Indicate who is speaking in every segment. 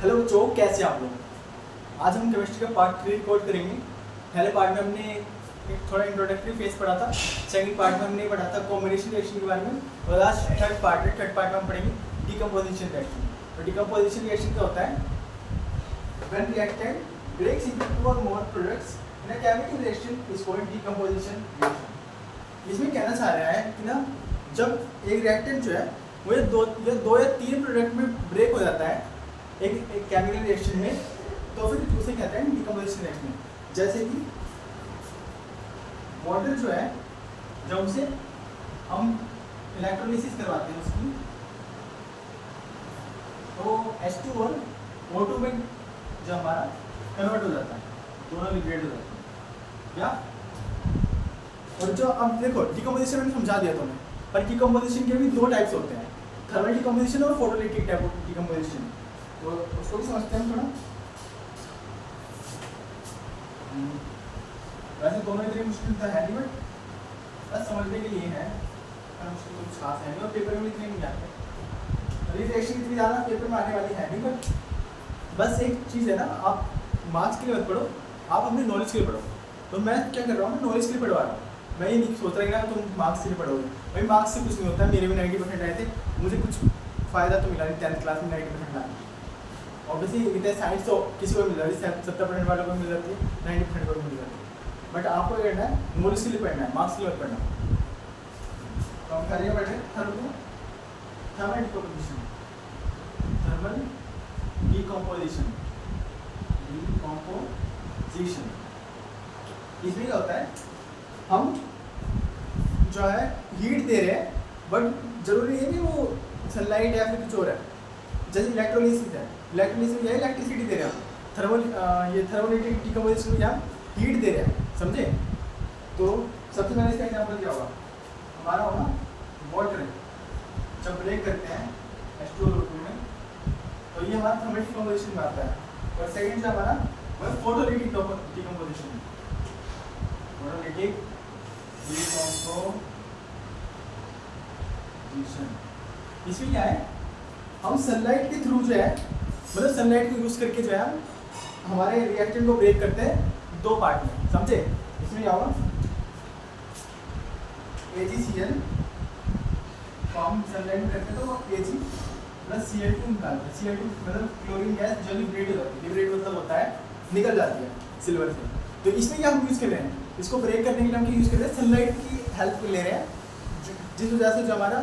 Speaker 1: Hello बच्चों, कैसे आप लोग। आज हम केमिस्ट्री का पार्ट 3 रिकॉर्ड करेंगे। पहले पार्ट में हमने एक थोड़ा इंट्रोडक्टरी फेज पढ़ा था। सेकंड पार्ट में हमने पढ़ा था कॉम्बिनेशन रिएक्शन के बारे में। और लास्ट थर्ड पार्ट में हम पढ़ेंगे डिकम्पोजिशन रिएक्शन। तो डिकम्पोजिशन रिएक्शन क्या होता है? When reactant breaks into two और more products in a chemical reaction is called decomposition reaction. इसमें कहना चाह रहा है कि ना, जब एक रिएक्टेंट जो है वो दो या तीन प्रोडक्ट में ब्रेक हो जाता है एक केमिकल रिएक्शन में, तो फिर उसे कहते हैं डिकम्पोजिशन रिएक्शन। जैसे कि वाटर जो है, जब उसे हम इलेक्ट्रोलिसिस करवाते हैं उसकी, तो H2 O2 में जो हमारा कन्वर्ट हो जाता है, दोनों लिक्विड हो जाते हैं क्या। और जो अब देखो डिकम्पोजिशन मैंने समझा दिया तुम्हें, पर डिकम्पोजिशन के भी दो टाइप्स होते हैं, थर्मल डिकम्पोजिशन और फोटोलिटिक टाइप ऑफ डिकम्पोजिशन। तो उसको भी समझते हैं थोड़ा। वैसे दोनों इतनी मुश्किल तो है नहीं, बट बस समझने के लिए है, मुश्किल कुछ खास है नहीं, और पेपर में इतने नहीं आते। रिएक्शन इतनी ज़्यादा पेपर में आने वाली है नहीं, बट बस एक चीज़ है ना, आप मार्क्स के लिए मत पढ़ो, आप अपनी नॉलेज के लिए पढ़ो। तो मैं क्या कर रहा हूँ, मैं नॉलेज के लिए पढ़वा रहा हूँ। मैं ये नहीं सोच रहा कि ना तुम मार्क्स के लिए पढ़ोगे, भाई मार्क्स से कुछ नहीं होता है। मेरे भी 90% आए थे, मुझे कुछ फ़ायदा तो मिला नहीं 10th क्लास में 90% लाने। ऑब्वियसली इतने साइंस तो किसी को मिल रहा है, 70% वालों को मिल जाती है, 90% को मिल जाती है। बट आपको क्या करना है, नॉलेज के लिए पढ़ना है, मार्क्स के लिए मत पढ़ना। तो हम करिए बैठे थर्मल डिकम्पोजिशन। थर्मल डिकम्पोजिशन इसमें क्या होता है, हम जो है हीट दे रहे हैं, बट जरूरी है कि वो सनलाइट या फिर कुछ और है। जैसे इलेक्ट्रोलिसिस है, इलेक्ट्रोलिसिस में इलेक्ट्रिसिटी दे रहे हैं, ये थर्मोलिटिक डिकम्पोजिशन में हम हीट दे रहे हैं, समझे। तो सबसे पहले इसका एग्जाम्पल क्या होगा, हमारा होगा वाटर जब ब्रेक करते हैं H2O में, तो ये हमारा थर्मल डिकम्पोजिशन में आता है। और सेकंड जो हमारा वो है फोटोलिटिक डिकम्पोजिशन। फोटोलिटिक डिकम्पोजिशन इसमें क्या है, हम सनलाइट के थ्रू जो है, मतलब सनलाइट को यूज करके जो है हम हमारे रिएक्टेंट को ब्रेक करते हैं दो पार्ट में, समझे। इसमें क्या होगा, AgCl फॉर्म सनलाइट में करते हैं, तो Ag प्लस Cl2 निकालते हैं। Cl2 मतलब क्लोरीन गैस जो लिबरेट हो जाती है, लिबरेट मतलब होता है निकल जाती है सिल्वर से। तो इसमें क्या हम यूज़ कर रहे हैं, इसको ब्रेक करने के लिए हम क्या यूज़ कर रहे हैं, सनलाइट की हेल्प ले रहे हैं, जिस वजह से जो हमारा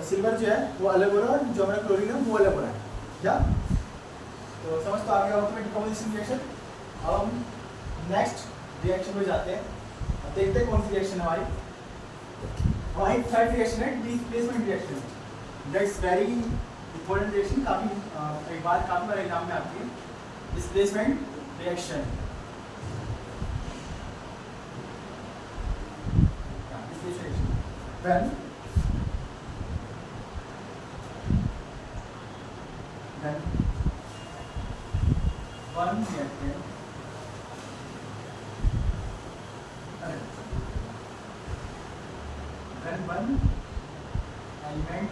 Speaker 1: सिल्वर जो है वो अलग हो रहा है, और जो हमारा क्लोरीन है वो अलग हो रहा है क्या। तो समझ तो आ गया होगा डिकम्पोजिशन रिएक्शन। अब हम नेक्स्ट रिएक्शन में जाते हैं, अब देखते हैं कौन सी रिएक्शन हमारी थर्ड रिएक्शन है displacement reaction. That's very important reaction, काफ़ी एक बार काफ़ी बार एग्जाम में आती है displacement reaction. When one reactant when one element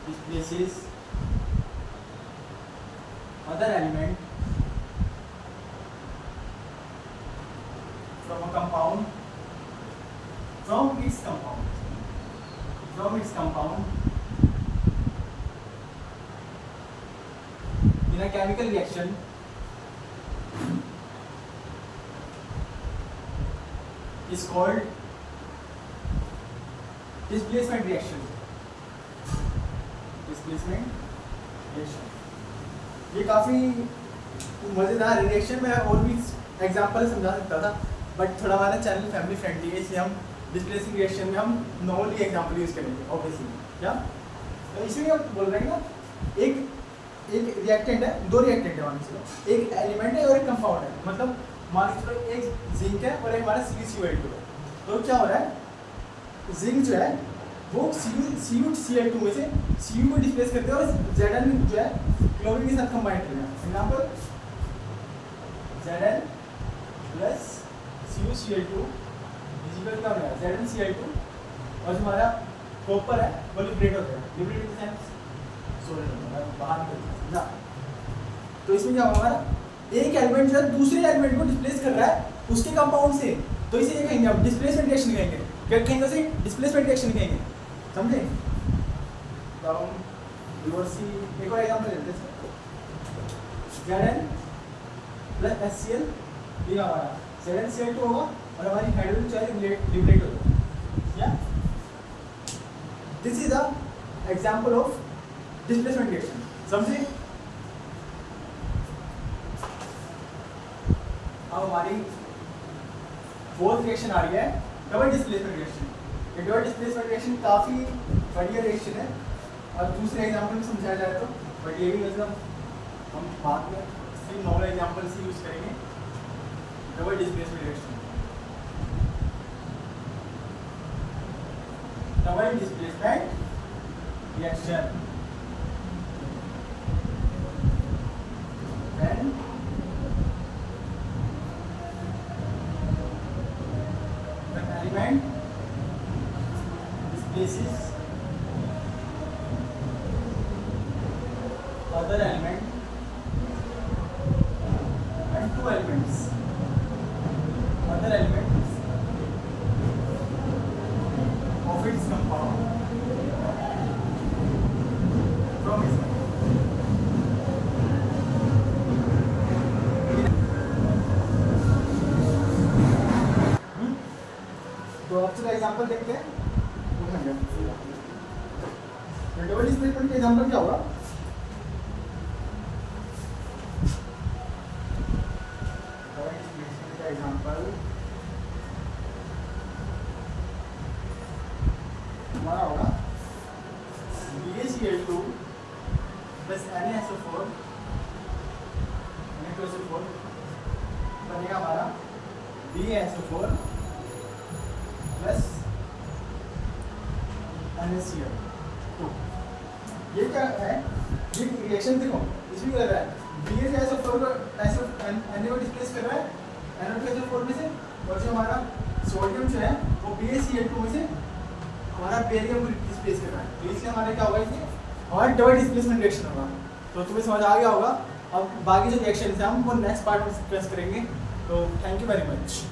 Speaker 1: displaces other element from a compound from its compound in a chemical reaction is called displacement reaction. ये काफ़ी मज़ेदार reaction में और भी एग्जाम्पल समझा सकता था, बट थोड़ा हमारा चैनल फैमिली फ्रेंडली है, इसलिए हम डिस्प्लेसिंग रिएक्शन में हम नॉर्मली एग्जाम्पल यूज़ करेंगे ऑब्वियसली क्या। तो इसमें हम बोल रहे हैं ना, एक रिएक्टेंट है, दो रिएक्टेंट है, मान के चलो एक एलिमेंट है और एक कंपाउंड है, मतलब मान के चलो एक जिंक है और एक हमारा CuCl2 है। तो क्या हो रहा है, जिंक जो है वो CuCl2 में से Cu को डिस्प्लेस करते हैं और Zn जो है क्लोरीन के साथ कंबाइन करते हैं। Example Zn plus CuCl2 equal क्या हो गया, ZnCl2, और जो हमारा कॉपर है वो लिबरेट होता है। Liberate in the sense solution बाहर निकलता है ना। तो इसमें क्या होगा हमारा, एक एलिमेंट जो है दूसरे एलिमेंट को डिस्प्लेस कर रहा है उसके कंपाउंड से, तो इसे ये कहेंगे हम डिस्प्लेसमेंट रिएक्शन कहेंगे। क्या कहेंगे उसे? डिस्प्लेसमेंट रिएक्शन कहेंगे, समझे? तो हम रिवर्सी एक और एग्जांपल लेते हैं। Zn प्लस HCl ये हमारा ZnCl2 होगा और हमारी हाइड्रोजन चाहे लिबरेट होगा। या this is a example of displacement reaction, समझे? अब हमारी फोर्थ रिएक्शन आ रही है डबल डिस्प्लेसमेंट रिएक्शन। ये डबल डिस्प्लेसमेंट रिएक्शन काफ़ी बढ़िया रिएक्शन है और दूसरे एग्जांपल में समझाया जाए तो, बट ये भी मतलब हम बाद में सिर्फ नॉर्मल एग्जांपल से यूज करेंगे। Double displacement reaction, double displacement reaction when element displaces other element and two elements, other elements of its compound from its तो अब चलो एग्जांपल देखते हैं। डबल डिस्प्लेसमेंट का एग्जांपल क्या होगा? डबल डिस्प्लेसमेंट का एग्जांपल हमारा होगा BaCl2 प्लस NaSO4 बनेगा हमारा BaSO4 प्लस NaCl2। ये क्या है? ये रिएक्शन देखो इसमें कर रहा है BaSO4 को Na को डिस्प्लेस कर रहा है NO2SO4 में से, और जो हमारा सोडियम जो है वो BaCl2 में से हमारा बेरियम को डिस्प्लेस कर रहा है। तो इसलिए हमारे क्या होगा, इसलिए हमारा डबल डिस्प्लेसमेंट रिएक्शन होगा। तो तुम्हें समझ आ गया होगा। अब बाकी जो रिएक्शन है हम वो नेक्स्ट पार्ट में डिस्कस करेंगे। तो थैंक यू वेरी मच।